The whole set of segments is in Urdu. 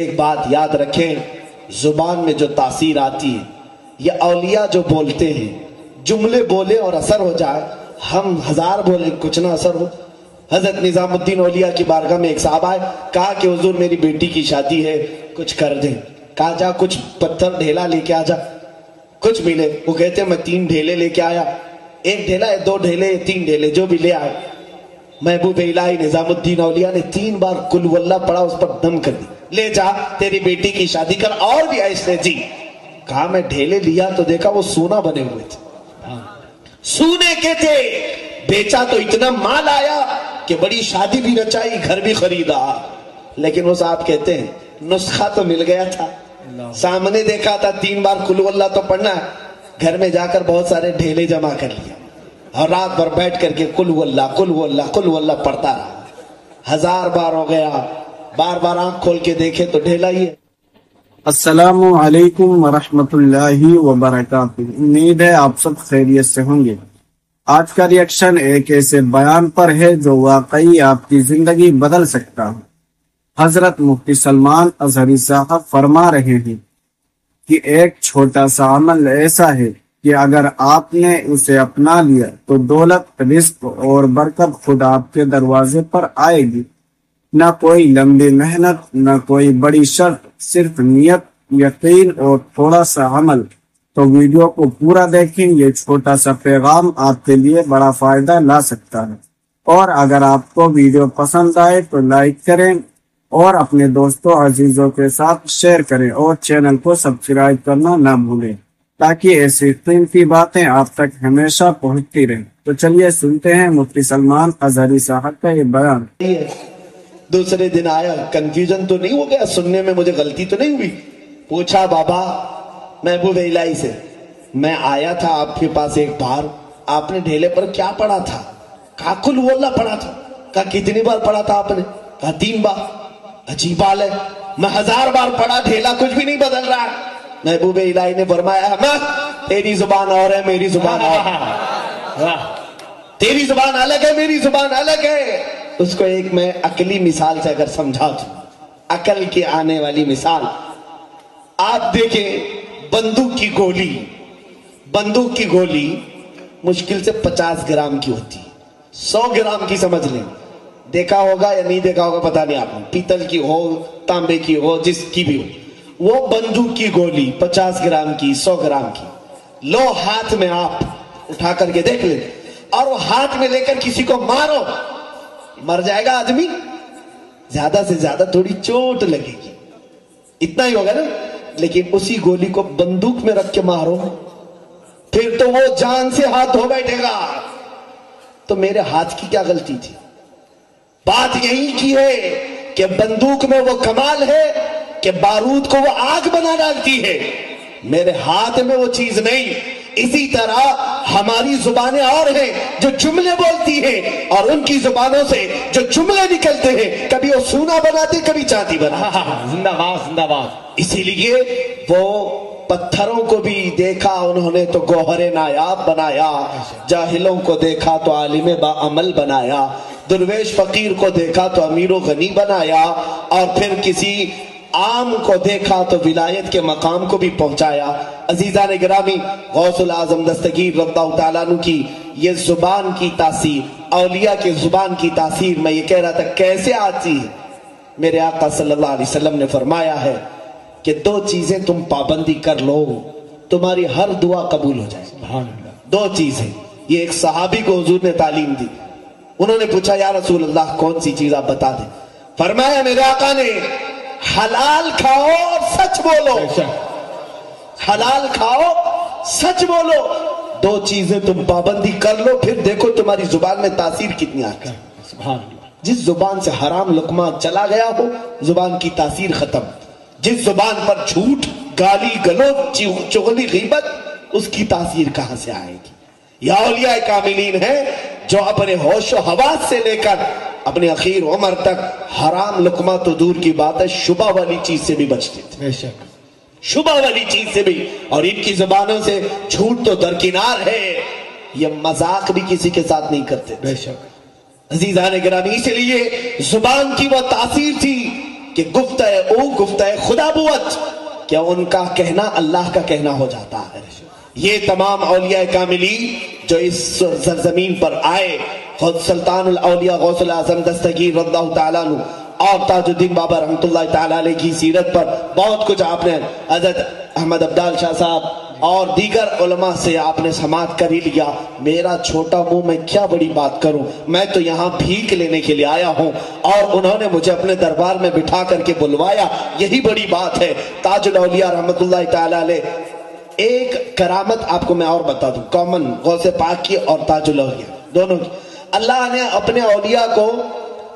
ایک بات یاد رکھیں، زبان میں جو تاثیر آتی ہے، یہ اولیاء جو بولتے ہیں، جملے بولے اور اثر ہو جائے، ہم ہزار بولے کچھ نہ اثر ہو۔ حضرت نظام الدین اولیاء کی بارگاہ میں ایک صاحب آئے، کہا کہ حضور میری بیٹی کی شادی ہے، کچھ کر دیں۔ کہا جا کچھ پتھر ڈھیلا لے کے آ جا، کچھ ملے۔ وہ کہتے ہیں میں 3 ڈھیلے لے کے آیا، 1 ڈھیلا 2 ڈھیلے 3 ڈھیلے جو بھی لے آئے۔ محبوب الہی نظام الدین اولیاء نے 3 بار قل ہو اللہ پڑھا، اس پر دم کر دی، لے جا تیری بیٹی کی شادی کر، اور بھی ایسے جی۔ کہا میں ڈھیلے لیا تو دیکھا وہ سونا بنے ہوئے تھے، سونے کے تھے، بیچا تو اتنا مال آیا کہ بڑی شادی بھی رچائی، گھر بھی خریدا۔ لیکن وہ صاحب کہتے ہیں نسخہ تو مل گیا تھا، سامنے دیکھا تھا 3 بار قل ہو اللہ تو پڑھنا ہے، گھر میں جا کر بہت سارے ڈھیلے جمع کر لیا اور رات بھر بیٹھ کر کے قل ہو اللہ قل ہو اللہ قل ہو اللہ پڑھتا رہا۔ 1000 بار ہو گیا، بار بار آنکھ کھول کے دیکھے تو ڈھیلا ہی ہے۔ السلام علیکم ورحمۃ اللہ وبرکاتہ۔ امید ہے آپ سب خیریت سے ہوں گے۔ آج کا ریئیکشن ایک ایسے بیان پر ہے جو واقعی آپ کی زندگی بدل سکتا ہے۔ حضرت مفتی سلمان اظہری صاحب فرما رہے ہیں کہ ایک چھوٹا سا عمل ایسا ہے کہ اگر آپ نے اسے اپنا لیا تو دولت، رزق اور برکت خود آپ کے دروازے پر آئے گی۔ نہ کوئی لمبی محنت، نہ کوئی بڑی شرط، صرف نیت، یقین اور تھوڑا سا عمل۔ تو ویڈیو کو پورا دیکھیں، یہ چھوٹا سا پیغام آپ کے لیے بڑا فائدہ لا سکتا ہے۔ اور اگر آپ کو ویڈیو پسند آئے تو لائک کریں اور اپنے دوستوں عزیزوں کے ساتھ شیئر کریں، اور چینل کو سبسکرائب کرنا نہ بھولیں تاکہ ایسی قیمتی باتیں آپ تک ہمیشہ پہنچتی رہیں۔ تو چلیے سنتے ہیں مفتی سلمان اظہری صاحب کا یہ بیان۔ دوسرے دن آیا، کنفیوژن تو نہیں ہو گیا، سننے میں مجھے غلطی تو نہیں ہوئی؟ پوچھا بابا محبوب الہی سے، میں آیا تھا آپ کے پاس ایک بار، آپ نے ڈھیلے پر کیا پڑھا تھا؟ کہا قل ہو اللہ پڑھا تھا۔ کہا کتنی بار پڑھا تھا آپ نے؟ کہا 3 بار۔ عجیب حال ہے، میں 1000 بار پڑھا، ڈھیلا کچھ بھی نہیں بدل رہا۔ محبوب الہی نے فرمایا تیری زبان اور ہے، میری زبان اور ہے، تیری زبان الگ ہے، میری زبان الگ ہے۔ اس کو ایک میں عقلی مثال سے اگر سمجھا دوں، عقل کی آنے والی مثال، آپ دیکھیں بندوق کی گولی مشکل سے 50 گرام کی ہوتی ہے، 100 گرام کی سمجھ لیں، دیکھا ہوگا یا نہیں دیکھا ہوگا پتہ نہیں، آپ نے پیتل کی ہو، تانبے کی ہو، جس کی بھی ہو، وہ بندوق کی گولی 50 گرام کی، 100 گرام کی، لو ہاتھ میں آپ اٹھا کر کے دیکھ لیں، اور وہ ہاتھ میں لے کر کسی کو مارو، مر جائے گا آدمی؟ زیادہ سے زیادہ تھوڑی چوٹ لگے گی، اتنا ہی ہوگا نا۔ لیکن اسی گولی کو بندوق میں رکھ کے مارو، پھر تو وہ جان سے ہاتھ دھو بیٹھے گا۔ تو میرے ہاتھ کی کیا غلطی تھی؟ بات یہی کی ہے کہ بندوق میں وہ کمال ہے کہ بارود کو وہ آگ بنا ڈالتی ہے، میرے ہاتھ میں وہ چیز نہیں۔ اسی طرح ہماری زبانیں اور ہیں جو جملے بولتی ہیں، اور ان کی زبانوں سے جو جملے نکلتے ہیں، کبھی وہ سونا بناتے، کبھی چاندی بناتے۔ زندہ باد زندہ باد۔ اسی لیے وہ پتھروں کو بھی دیکھا انہوں نے تو گوہر نایاب بنایا، جاہلوں کو دیکھا تو عالم با عمل بنایا، درویش فقیر کو دیکھا تو امیر و غنی بنایا، اور پھر کسی عام کو دیکھا تو ولایت کے مقام کو بھی پہنچایا۔ عزیزان گرامی، غوث العظم دستگیر رضی اللہ تعالیٰ عنہ کی یہ زبان کی تاثیر، اولیاء کی زبان کی تاثیر، میں یہ کہہ رہا تھا کیسے آتی ہے۔ میرے آقا صلی اللہ علیہ وسلم نے فرمایا ہے کہ 2 چیزیں تم پابندی کر لو، تمہاری ہر دعا قبول ہو جائے۔ سبحان اللہ۔ 2 چیزیں، یہ ایک صحابی کو حضور نے تعلیم دی۔ انہوں نے پوچھا یا رسول اللہ کون سی چیز آپ بتا دیں؟ فرمایا میرے آقا نے حلال کھاؤ اور سچ بولو، حلال کھاؤ سچ بولو، 2 چیزیں تم پابندی کر لو، پھر دیکھو تمہاری زبان میں تاثیر کتنی آتی ہے۔ سبحان اللہ۔ جس زبان سے حرام لقمہ چلا گیا ہو، زبان کی تاثیر ختم۔ جس زبان پر جھوٹ، گالی گلوچ، چغلی، غیبت، اس کی تاثیر کہاں سے آئے گی؟ یا اولیاء کاملین ہیں جو اپنے ہوش و حواس سے لے کر اپنے اخیر عمر تک حرام لقمہ تو دور کی بات ہے، شبہ والی چیز سے بھی بچتے تھے، بے شک شبہ والی چیز سے بھی۔ اور ان کی زبانوں سے جھوٹ تو درکنار ہے، یہ مذاق بھی کسی کے ساتھ نہیں کرتے۔ بے شک۔ عزیزان گرامی، اس لیے زبان کی وہ تاثیر تھی کہ کہ گفتہ خدابوت، کیا ان کا کہنا اللہ کا کہنا ہو جاتا ہے۔ یہ تمام اولیاء کاملین جو اس سرزمین پر آئے، خود سلطان الاولیاء غوث الاعظم دستگیر رضی اللہ تعالیٰ عنہ اور تاج الدین بابا رحمۃ اللہ تعالیٰ علیہ کی سیرت پر بہت کچھ آپ نے، حضرت احمد عبدال شاہ صاحب اور دیگر علماء سے آپ نے سماعت کر ہی لیا۔ میرا چھوٹا منہ میں کیا بڑی بات کروں، میں تو یہاں بھیک لینے کے لیے آیا ہوں اور انہوں نے مجھے اپنے دربار میں بٹھا کر کے بلوایا، یہی بڑی بات ہے۔ تاج الاولیاء رحمۃ اللہ تعالیٰ علیہ، ایک کرامت آپ کو میں اور بتا دوں، کامن غوث پاک کی اور تاج الاولیاء دونوں کی، اللہ نے اپنے اولیاء کو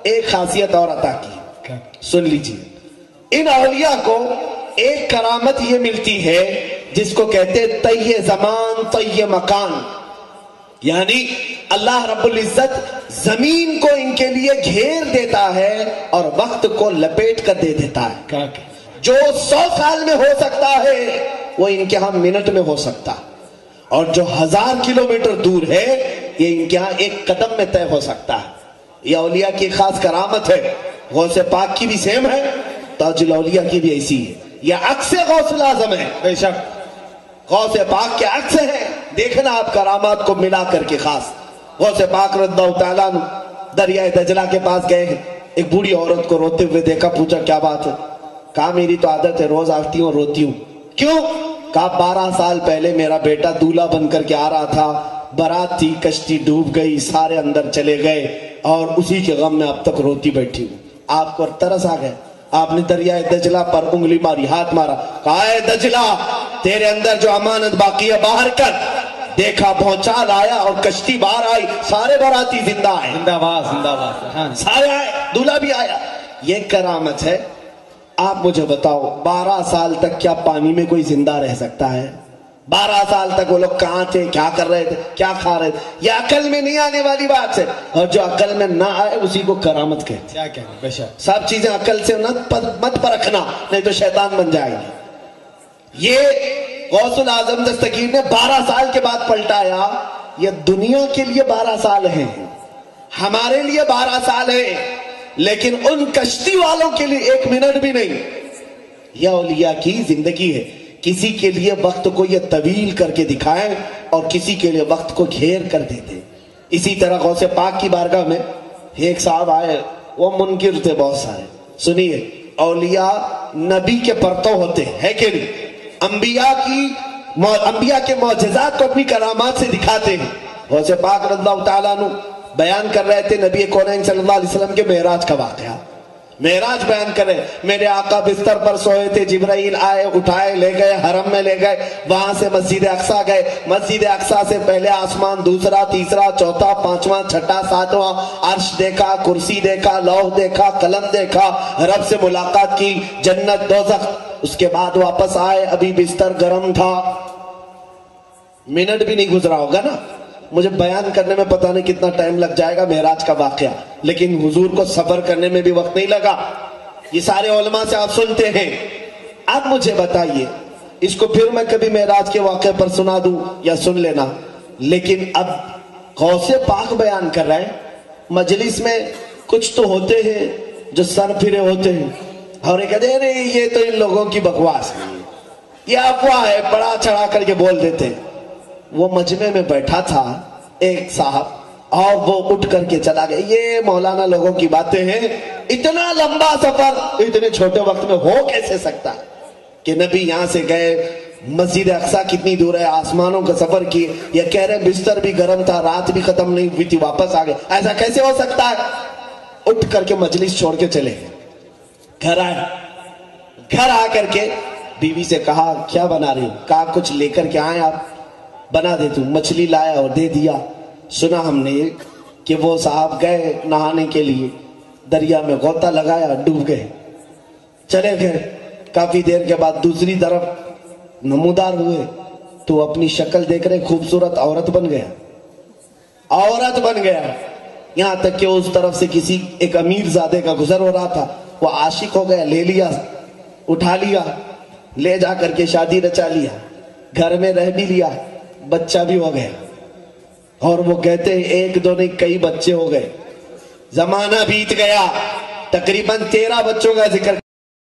ایک خاصیت اور عطا کی، سن لیجیے۔ ان اولیاء کو ایک کرامت یہ ملتی ہے جس کو کہتے طی زمان طی مکان، یعنی اللہ رب العزت زمین کو ان کے لیے گھیر دیتا ہے اور وقت کو لپیٹ کر دے دیتا ہے۔ جو 100 سال میں ہو سکتا ہے وہ ان کے ہاں منٹ میں ہو سکتا، اور جو 1000 کلومیٹر دور ہے یہ ان کے ہاں ایک قدم میں طے ہو سکتا ہے۔ یہ اولیاء کی خاص کرامت ہے۔ غوث پاک کی بھی سیم ہے، تاج الاولیاء کی بھی ایسی ہے۔ یہ عکس غوث الاعظم ہے، بے شک غوث پاک کے عکس ہے۔ دیکھنا آپ کرامات کو ملا کر کے خاص غوث پاک رضی اللہ تعالیٰ عنہ دریائے دجلہ کے پاس گئے ہیں، ایک بوڑھی عورت کو روتے ہوئے دیکھا، پوچھا کیا بات ہے؟ کہا میری تو عادت ہے، روز آتی ہوں روتی ہوں۔ کیوں؟ کہا 12 سال پہلے میرا بیٹا دولہا بن کر کے آ رہا تھا، برات تھی، کشتی ڈوب گئی، سارے اندر چلے گئے اور اسی کے غم میں اب تک روتی بیٹھی ہوں۔ آپ کو ترس آ گئے، آپ نے دریائے دجلہ پر انگلی ماری، ہاتھ مارا، کہا اے دجلہ تیرے اندر جو امانت باقی ہے باہر کر۔ دیکھا بھونچال آیا اور کشتی باہر آئی، سارے باراتی زندہ آئے، زندہ باد زندہ باد، سارے آئے، دولہا بھی آیا۔ یہ کرامت ہے۔ آپ مجھے بتاؤ 12 سال تک کیا پانی میں کوئی زندہ رہ سکتا ہے؟ 12 سال تک وہ لوگ کہاں تھے، کیا کر رہے تھے، کیا کھا رہے تھے؟ یہ عقل میں نہیں آنے والی بات ہے، اور جو عقل میں نہ آئے اسی کو کرامت کہتے ہیں۔ کیا کہنا، بے شک سب چیزیں عقل سے مت پرکھنا، نہیں تو شیطان بن جائے گی۔ یہ غوث الاعظم دستگیر نے 12 سال کے بعد پلٹایا۔ یہ دنیا کے لیے 12 سال ہیں، ہمارے لیے 12 سال ہیں، لیکن ان کشتی والوں کے لیے 1 منٹ بھی نہیں۔ یہ اولیاء کی زندگی ہے۔ کسی کے لیے وقت کو یہ طویل کر کے دکھائیں اور کسی کے لیے وقت کو گھیر کر دیتے۔ اسی طرح غوث پاک کی بارگاہ میں ایک صاحب آئے، وہ منکر تھے بہت سارے۔ سنیے، اولیاء نبی کے پرتو ہوتے ہیں کہ نہیں؟ انبیاء کے معجزات کو اپنی کرامات سے دکھاتے ہیں۔ غوث پاک رضی اللہ تعالیٰ عنہ بیان کر رہے تھے نبی کونین صلی اللہ علیہ وسلم کے معراج کا واقعہ، معراج بیان کرے۔ میرے آقا بستر پر سوئے تھے، جبرائیل آئے، اٹھائے، لے گئے، حرم میں لے گئے، وہاں سے مسجد اقصیٰ گئے، مسجد اقصیٰ سے پہلے آسمان، دوسرا، تیسرا، چوتھا، پانچواں، چھٹا، ساتواں، عرش دیکھا، کرسی دیکھا، لوح دیکھا، قلم دیکھا، رب سے ملاقات کی، جنت، دوزخ۔ اس کے بعد واپس آئے، ابھی بستر گرم تھا، منٹ بھی نہیں گزرا ہوگا نا، مجھے بیان کرنے میں پتہ نہیں کتنا ٹائم لگ جائے گا معراج کا واقعہ، لیکن حضور کو صبر کرنے میں بھی وقت نہیں لگا۔ یہ سارے علماء سے آپ سنتے ہیں۔ اب مجھے بتائیے، اس کو پھر میں کبھی معراج کے واقعے پر سنا دوں یا سن لینا، لیکن اب غوث پاک بیان کر رہے ہیں۔ مجلس میں کچھ تو ہوتے ہیں جو سر پھرے ہوتے ہیں اور یہ کہتے ہیں یہ تو ان لوگوں کی بکواس ہے، یہ افواہ ہے، بڑا چڑھا کر کے بول دیتے ہیں۔ وہ مجمع میں بیٹھا تھا ایک صاحب اور وہ اٹھ کر کے چلا گیا۔ یہ مولانا لوگوں کی باتیں ہیں، اتنا لمبا سفر اتنے چھوٹے وقت میں ہو کیسے سکتا کہ نبی یہاں سے گئے، مسجد اقصیٰ کتنی دور ہے، آسمانوں کا سفر کیے، یہ کہہ رہے بستر بھی گرم تھا، رات بھی ختم نہیں ہوئی تھی، واپس آ گئے، ایسا کیسے ہو سکتا ہے؟ اٹھ کر کے مجلس چھوڑ کے چلے گئے، گھر آئے، گھر آ کر کے بیوی سے کہا کیا بنا رہی ہوں؟ کہا کچھ لے کر کے آئے آپ، بنا دے توں۔ مچھلی لایا اور دے دیا۔ سنا ہم نے کہ وہ صاحب گئے نہانے کے لیے، دریا میں غوطہ لگایا، ڈوب گئے، چلے گئے۔ کافی دیر کے بعد دوسری طرف نمودار ہوئے تو اپنی شکل دیکھ رہے، خوبصورت عورت بن گیا، عورت بن گیا۔ یہاں تک کہ اس طرف سے کسی ایک امیر زادے کا گزر ہو رہا تھا، وہ عاشق ہو گیا، لے لیا، اٹھا لیا، لے جا کر کے شادی رچا لیا، گھر میں رہ بھی لیا، بچہ بھی ہو گیا۔ اور وہ کہتے ہیں 1 2 نہیں کئی بچے ہو گئے، زمانہ بیت گیا، تقریباً 13 بچوں کا ذکر